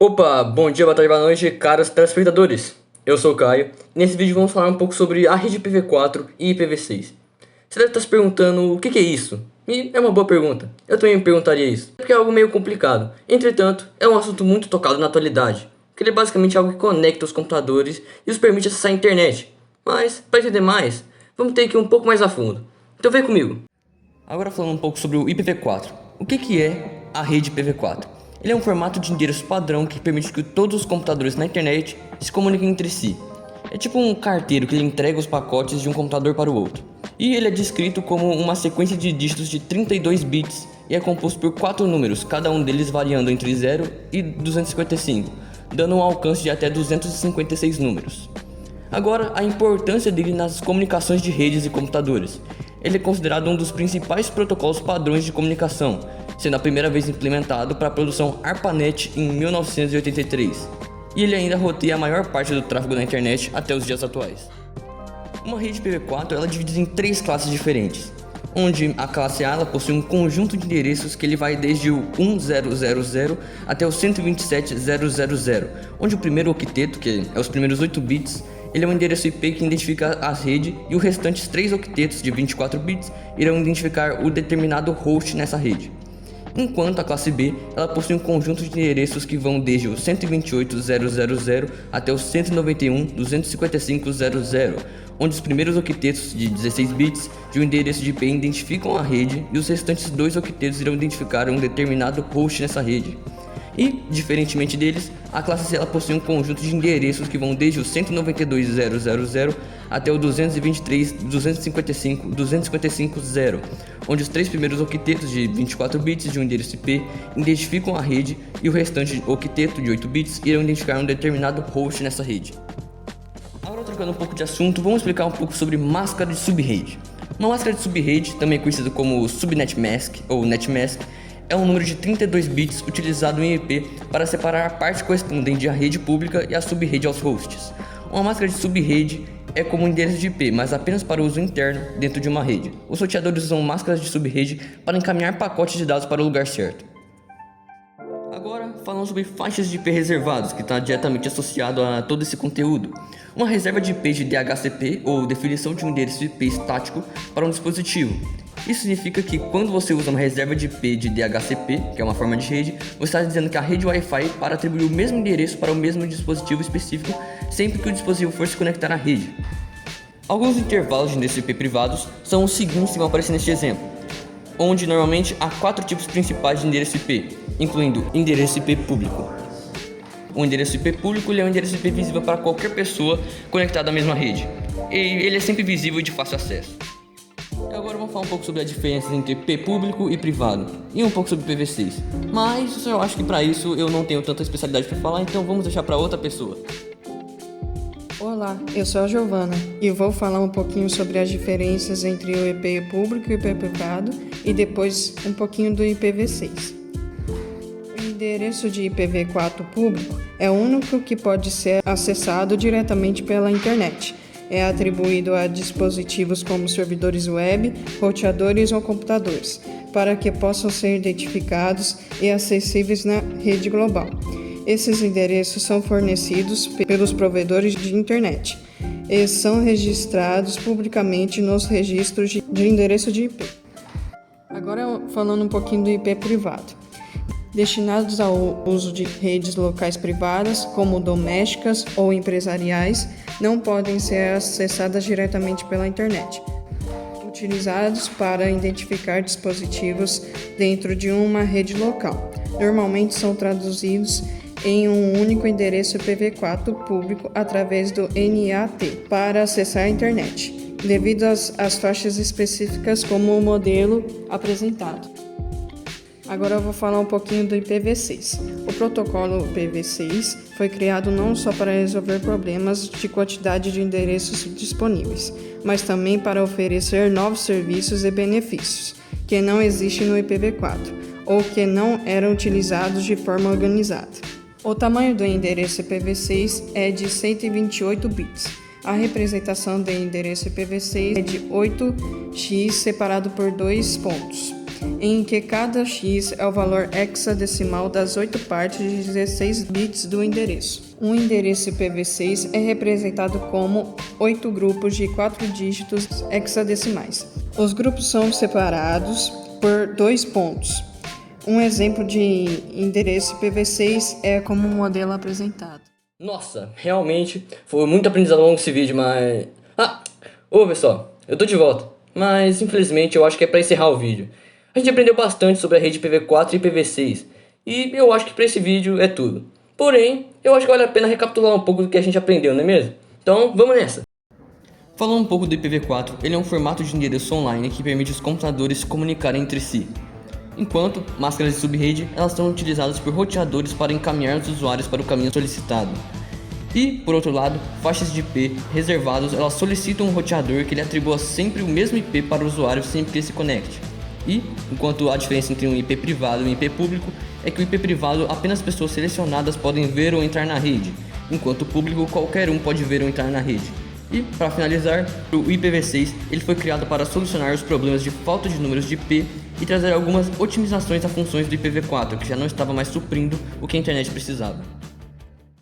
Opa, bom dia, boa tarde, boa noite, caros telespectadores. Eu sou o Caio e nesse vídeo vamos falar um pouco sobre a rede IPv4 e IPv6. Você deve estar se perguntando o que é isso? E é uma boa pergunta. Eu também me perguntaria isso, porque é algo meio complicado. Entretanto, é um assunto muito tocado na atualidade, que ele é basicamente algo que conecta os computadores e os permite acessar a internet. Mas, para entender mais, vamos ter que ir um pouco mais a fundo. Então vem comigo. Agora falando um pouco sobre o IPv4. O que é a rede IPv4? Ele é um formato de endereço padrão que permite que todos os computadores na internet se comuniquem entre si. É tipo um carteiro que ele entrega os pacotes de um computador para o outro. E ele é descrito como uma sequência de dígitos de 32 bits e é composto por 4 números, cada um deles variando entre 0 e 255, dando um alcance de até 256 números. Agora, a importância dele nas comunicações de redes e computadores. Ele é considerado um dos principais protocolos padrões de comunicação, sendo a primeira vez implementado para a produção ARPANET em 1983. E ele ainda roteia a maior parte do tráfego da internet até os dias atuais. Uma rede IPv4 ela é dividida em 3 classes diferentes, onde a classe A ela possui um conjunto de endereços que ele vai desde o 1000 até o 127.000, onde o primeiro octeto, que é os primeiros 8 bits, ele é um endereço IP que identifica a rede e os restantes 3 octetos de 24 bits irão identificar o determinado host nessa rede. Enquanto a classe B, ela possui um conjunto de endereços que vão desde o 128.000 até o 191.255.000, onde os primeiros octetos de 16 bits de um endereço de IP identificam a rede e os restantes 2 octetos irão identificar um determinado host nessa rede. E, diferentemente deles, a classe C ela possui um conjunto de endereços que vão desde o 192.000 até o 223.255.255.0, onde os 3 primeiros octetos de 24 bits de um endereço IP identificam a rede e o restante octeto de 8 bits irão identificar um determinado host nessa rede. Agora, trocando um pouco de assunto, vamos explicar um pouco sobre máscara de subrede. Uma máscara de subrede, também conhecida como subnet mask ou netmask, é um número de 32 bits utilizado em IP para separar a parte correspondente à rede pública e a subrede aos hosts. Uma máscara de subrede é como um endereço de IP, mas apenas para uso interno dentro de uma rede. Os roteadores usam máscaras de subrede para encaminhar pacotes de dados para o lugar certo. Agora, falando sobre faixas de IP reservadas, que está diretamente associado a todo esse conteúdo. Uma reserva de IP de DHCP, ou definição de um endereço de IP estático para um dispositivo. Isso significa que quando você usa uma reserva de IP de DHCP, que é uma forma de rede, você está dizendo que a rede Wi-Fi para atribuir o mesmo endereço para o mesmo dispositivo específico sempre que o dispositivo for se conectar à rede. Alguns intervalos de endereço IP privados são os seguintes que vão aparecer neste exemplo, onde normalmente há 4 tipos principais de endereço IP, incluindo endereço IP público. O endereço IP público ele é um endereço IP visível para qualquer pessoa conectada à mesma rede, e ele é sempre visível e de fácil acesso. Agora vamos falar um pouco sobre a diferença entre IP público e privado, e um pouco sobre IPv6. Mas eu acho que para isso eu não tenho tanta especialidade para falar, então vamos deixar para outra pessoa. Olá, eu sou a Giovana e vou falar um pouquinho sobre as diferenças entre o IP público e o IP privado e depois um pouquinho do IPv6. O endereço de IPv4 público é o único que pode ser acessado diretamente pela internet. É atribuído a dispositivos como servidores web, roteadores ou computadores, para que possam ser identificados e acessíveis na rede global. Esses endereços são fornecidos pelos provedores de internet e são registrados publicamente nos registros de endereço de IP. Agora falando um pouquinho do IP privado. Destinados ao uso de redes locais privadas, como domésticas ou empresariais, não podem ser acessadas diretamente pela internet. Utilizados para identificar dispositivos dentro de uma rede local. Normalmente são traduzidos em um único endereço IPv4 público através do NAT para acessar a internet, devido às faixas específicas como o modelo apresentado. Agora eu vou falar um pouquinho do IPv6. O protocolo IPv6 foi criado não só para resolver problemas de quantidade de endereços disponíveis, mas também para oferecer novos serviços e benefícios que não existem no IPv4 ou que não eram utilizados de forma organizada. O tamanho do endereço IPv6 é de 128 bits. A representação do endereço IPv6 é de 8x separado por 2 pontos. em que cada x é o valor hexadecimal das 8 partes de 16 bits do endereço. Um endereço IPv6 é representado como 8 grupos de 4 dígitos hexadecimais. Os grupos são separados por 2 pontos. Um exemplo de endereço IPv6 é como o modelo apresentado. Nossa, realmente foi muito aprendizado ao longo desse vídeo, mas... Ô pessoal, eu tô de volta, mas infelizmente eu acho que é pra encerrar o vídeo. A gente aprendeu bastante sobre a rede IPv4 e IPv6, e eu acho que pra esse vídeo é tudo. Porém, eu acho que vale a pena recapitular um pouco do que a gente aprendeu, não é mesmo? Então, vamos nessa! Falando um pouco do IPv4, ele é um formato de endereço online que permite os computadores se comunicarem entre si. Enquanto máscaras de subrede, elas são utilizadas por roteadores para encaminhar os usuários para o caminho solicitado. E, por outro lado, faixas de IP reservados, elas solicitam um roteador que ele atribua sempre o mesmo IP para o usuário sempre que ele se conecte. E, enquanto a diferença entre um IP privado e um IP público é que o IP privado apenas pessoas selecionadas podem ver ou entrar na rede, enquanto o público qualquer um pode ver ou entrar na rede. E, para finalizar, o IPv6 ele foi criado para solucionar os problemas de falta de números de IP e trazer algumas otimizações a funções do IPv4, que já não estava mais suprindo o que a internet precisava.